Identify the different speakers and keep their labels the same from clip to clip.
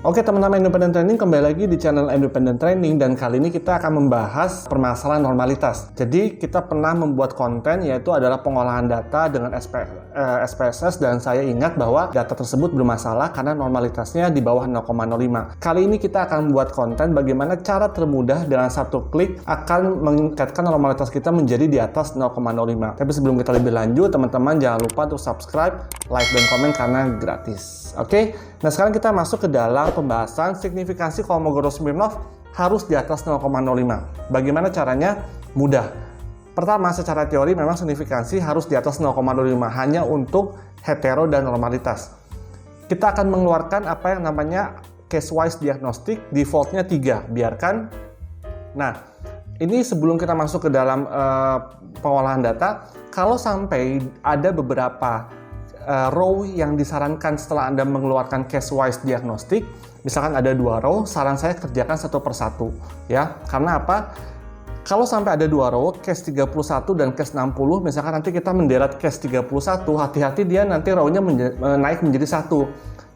Speaker 1: Oke teman-teman Independent Training, kembali lagi di channel Independent Training, dan kali ini kita akan membahas permasalahan normalitas. Jadi kita pernah membuat konten yaitu adalah pengolahan data dengan SPSS, dan saya ingat bahwa data tersebut bermasalah karena normalitasnya di bawah 0,05. Kali ini kita akan membuat konten bagaimana cara termudah dengan satu klik akan meningkatkan normalitas kita menjadi di atas 0,05. Tapi sebelum kita lebih lanjut, teman-teman jangan lupa untuk subscribe, like, dan komen karena gratis. Oke, nah sekarang kita masuk ke dalam pembahasan signifikansi Kolmogorov-Smirnov harus di atas 0,05. Bagaimana caranya? Mudah. Pertama, secara teori memang signifikansi harus di atas 0,05 hanya untuk hetero dan normalitas. Kita akan mengeluarkan apa yang namanya case-wise diagnostic, defaultnya 3, biarkan. Nah, ini sebelum kita masuk ke dalam pengolahan data, kalau sampai ada beberapa row yang disarankan setelah Anda mengeluarkan case-wise diagnostic, misalkan ada 2 row, saran saya kerjakan satu persatu, ya. Karena apa? Kalau sampai ada 2 row, case 31 dan case 60, misalkan nanti kita mendelete case 31, hati-hati dia nanti row-nya naik menjadi 1.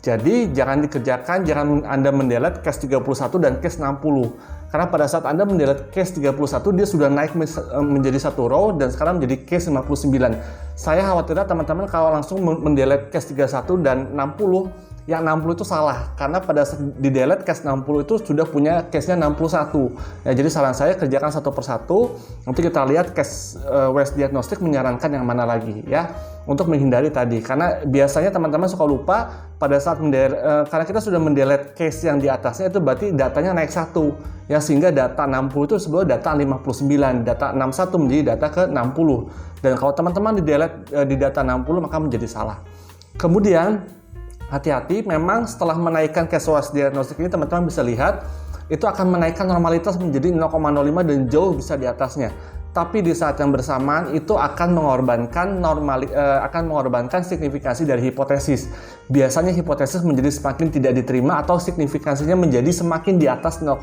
Speaker 1: Jadi jangan dikerjakan, jangan Anda mendelete case 31 dan case 60. Karena pada saat Anda mendelete case 31, dia sudah naik menjadi 1 row dan sekarang menjadi case 59. Saya khawatirnya teman-teman kalau langsung mendelete case 31 dan 60, yang 60 itu salah. Karena pada saat di delete case 60 itu sudah punya case-nya 61. Ya, jadi saran saya kerjakan satu persatu, nanti kita lihat case-wise diagnostic menyarankan yang mana lagi, ya. Untuk menghindari tadi, karena biasanya teman-teman suka lupa pada saat karena kita sudah mendelete case yang di atasnya, itu berarti datanya naik 1, ya, sehingga data 60 itu sebelum data 59, data 61 menjadi data ke 60, dan kalau teman-teman di delete di data 60 maka menjadi salah. Kemudian hati-hati, memang setelah menaikkan case-wise diagnostic ini teman-teman bisa lihat itu akan menaikkan normalitas menjadi 0,05 dan jauh bisa di atasnya. Tapi di saat yang bersamaan itu akan mengorbankan signifikansi dari hipotesis. Biasanya hipotesis menjadi semakin tidak diterima atau signifikansinya menjadi semakin di atas 0,05.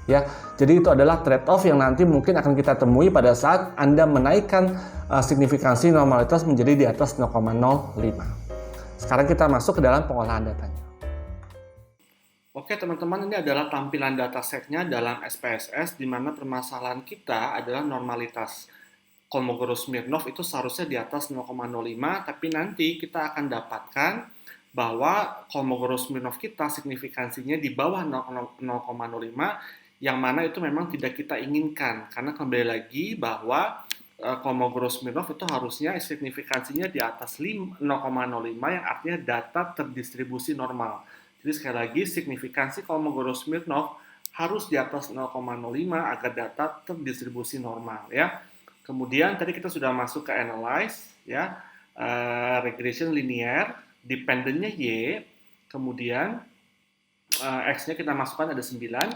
Speaker 1: Ya, jadi itu adalah trade-off yang nanti mungkin akan kita temui pada saat Anda menaikkan signifikansi normalitas menjadi di atas 0,05. Sekarang kita masuk ke dalam pengolahan datanya. Oke teman-teman, ini adalah tampilan datasetnya dalam SPSS, di mana permasalahan kita adalah normalitas Kolmogorov-Smirnov itu seharusnya di atas 0,05, tapi nanti kita akan dapatkan bahwa Kolmogorov-Smirnov kita signifikansinya di bawah 0,05, yang mana itu memang tidak kita inginkan, karena kembali lagi bahwa Kolmogorov-Smirnov itu harusnya signifikansinya di atas 0,05, yang artinya data terdistribusi normal. Jadi sekali lagi, signifikansi Kolmogorov-Smirnov harus di atas 0,05 agar data terdistribusi normal, ya. Kemudian tadi kita sudah masuk ke analyze, ya, regression linear, dependentnya Y, kemudian X-nya kita masukkan ada 9,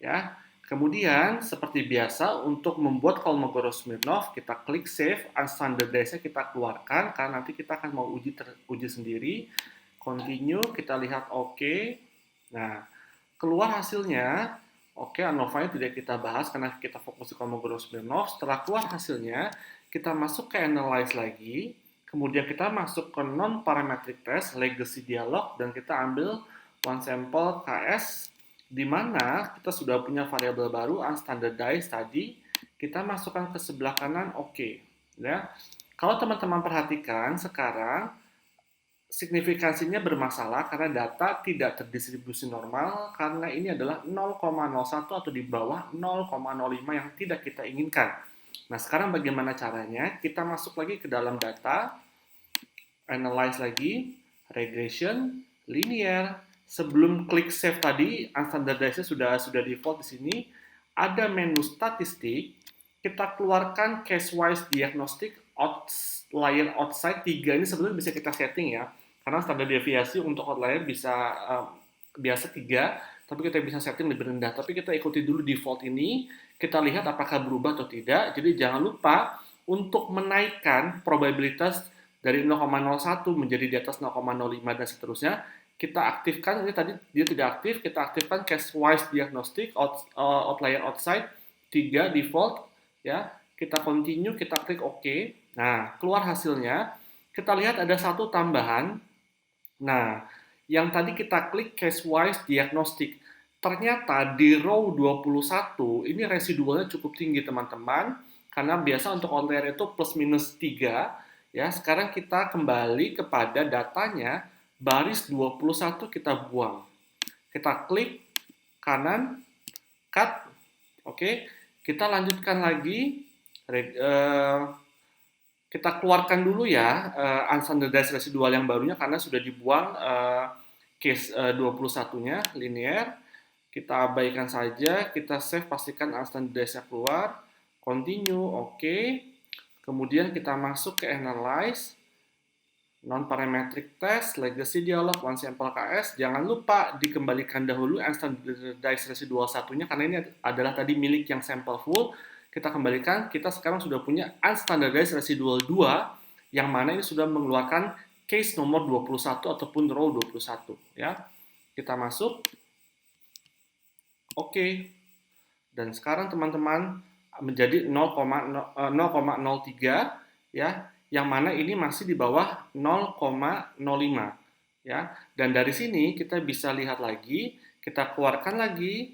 Speaker 1: ya. Kemudian seperti biasa untuk membuat Kolmogorov-Smirnov, kita klik save, unstandardized-nya kita keluarkan karena nanti kita akan mau uji sendiri. Continue, kita lihat oke. Nah, keluar hasilnya. Oke, ANOVA-nya tidak kita bahas karena kita fokus di Kolmogorov-Smirnov. Setelah keluar hasilnya, kita masuk ke analyze lagi. Kemudian kita masuk ke non-parametric test, legacy dialog, dan kita ambil one sample KS, di mana kita sudah punya variabel baru, unstandardized tadi. Kita masukkan ke sebelah kanan, oke. Ya. Kalau teman-teman perhatikan sekarang, signifikansinya bermasalah karena data tidak terdistribusi normal, karena ini adalah 0,01 atau di bawah 0,05 yang tidak kita inginkan. Nah, sekarang bagaimana caranya? Kita masuk lagi ke dalam data, analyze lagi, regression, linear. Sebelum klik save tadi, unstandardized sudah default di sini. Ada menu statistik, kita keluarkan case-wise diagnostic, outlier outside 3 ini sebenarnya bisa kita setting, ya, karena standar deviasi untuk outlier bisa biasa 3, tapi kita bisa setting lebih rendah. Tapi kita ikuti dulu default ini, kita lihat apakah berubah atau tidak. Jadi jangan lupa untuk menaikkan probabilitas dari 0,01 menjadi di atas 0,05 dan seterusnya. Kita aktifkan, ini tadi dia tidak aktif, kita aktifkan case-wise diagnostic, outlier outside 3 default, ya. Kita continue, kita klik OK. Nah, keluar hasilnya, kita lihat ada satu tambahan. Nah, yang tadi kita klik case wise diagnostic. Ternyata di row 21 ini residualnya cukup tinggi teman-teman, karena biasa untuk outlier itu plus minus 3. Ya, sekarang kita kembali kepada datanya, baris 21 kita buang. Kita klik kanan, cut, oke. Kita lanjutkan lagi, kita keluarkan dulu ya unstandardized residual yang barunya karena sudah dibuang case 21-nya linear. Kita abaikan saja, kita save, pastikan unstandardized-nya keluar, continue, oke. Kemudian kita masuk ke analyze, non-parametric test, legacy dialog, one sample KS. Jangan lupa dikembalikan dahulu unstandardized residual satunya karena ini adalah tadi milik yang sample full. Kita kembalikan, kita sekarang sudah punya unstandardized residual 2 yang mana ini sudah mengeluarkan case nomor 21 ataupun row 21 ya. Kita masuk. Oke. Dan sekarang teman-teman menjadi 0,03 ya, yang mana ini masih di bawah 0,05 ya. Dan dari sini kita bisa lihat lagi, kita keluarkan lagi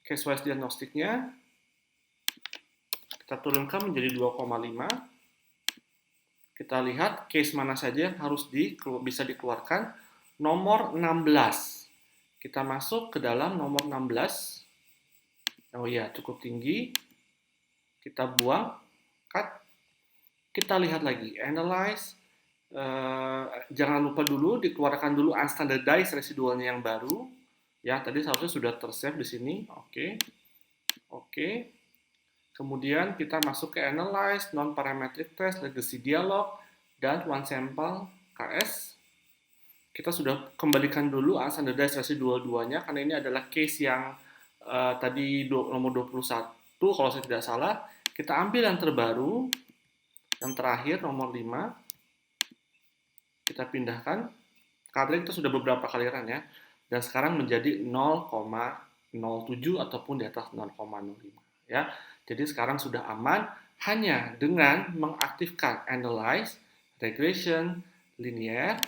Speaker 1: case wise diagnostiknya, kita turunkan menjadi 2,5. Kita lihat case mana saja yang harus bisa dikeluarkan. Nomor 16. Kita masuk ke dalam nomor 16. Oh iya, cukup tinggi. Kita buang, cut. Kita lihat lagi, analyze. Jangan lupa dulu dikeluarkan dulu unstandardized residualnya yang baru. Ya, tadi seharusnya sudah tersave di sini. Oke. Oke. Kemudian kita masuk ke analyze, non-parametric test, legacy dialog, dan one sample KS. Kita sudah kembalikan dulu unstandardized residual 2-nya, karena ini adalah case yang tadi nomor 21, kalau saya tidak salah. Kita ambil yang terbaru, yang terakhir, nomor 5. Kita pindahkan, karena itu sudah beberapa kali run ya. Dan sekarang menjadi 0,07 ataupun di atas 0,05 ya. Jadi sekarang sudah aman hanya dengan mengaktifkan analyze, regression, linear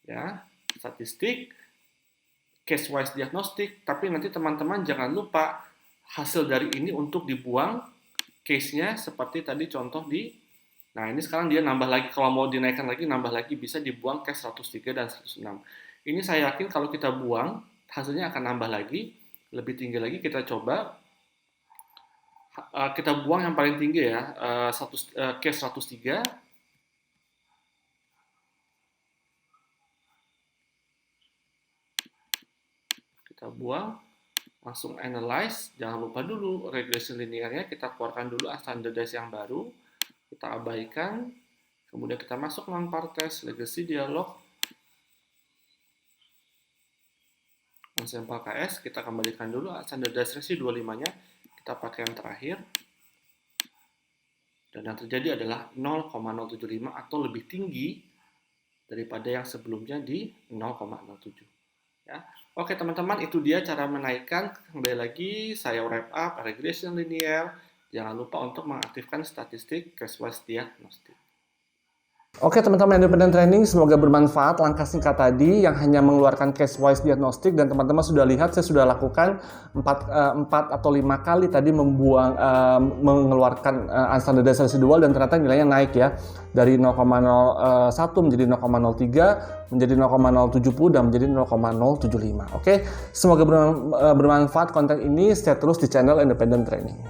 Speaker 1: ya, statistik, case wise diagnostic, tapi nanti teman-teman jangan lupa hasil dari ini untuk dibuang case-nya seperti tadi contoh di. Nah, ini sekarang dia nambah lagi, kalau mau dinaikkan lagi nambah lagi bisa dibuang case 103 dan 106. Ini saya yakin kalau kita buang, hasilnya akan nambah lagi, lebih tinggi lagi. Kita coba, kita buang yang paling tinggi ya, case 103. Kita buang, langsung analyze, jangan lupa dulu regression linearnya, kita keluarkan dulu unstandardized yang baru, kita abaikan, kemudian kita masuk non-partes, legacy dialog, sample KS, kita kembalikan dulu unstandardized residual 5-nya, kita pakai yang terakhir, dan yang terjadi adalah 0,075 atau lebih tinggi daripada yang sebelumnya di 0,07 ya. Oke teman-teman, itu dia cara menaikkan. Kembali lagi saya wrap up regression linear. Jangan lupa untuk mengaktifkan statistik case wise diagnostic. Oke teman-teman independent training, semoga bermanfaat langkah singkat tadi yang hanya mengeluarkan case wise diagnostic, dan teman-teman sudah lihat saya sudah lakukan 4 atau 5 kali tadi mengeluarkan unstandardized residual, dan ternyata nilainya naik ya, dari 0,01 menjadi 0,03 menjadi 0,070 dan menjadi 0,075. Oke, semoga bermanfaat konten ini. Stay terus di channel independent training.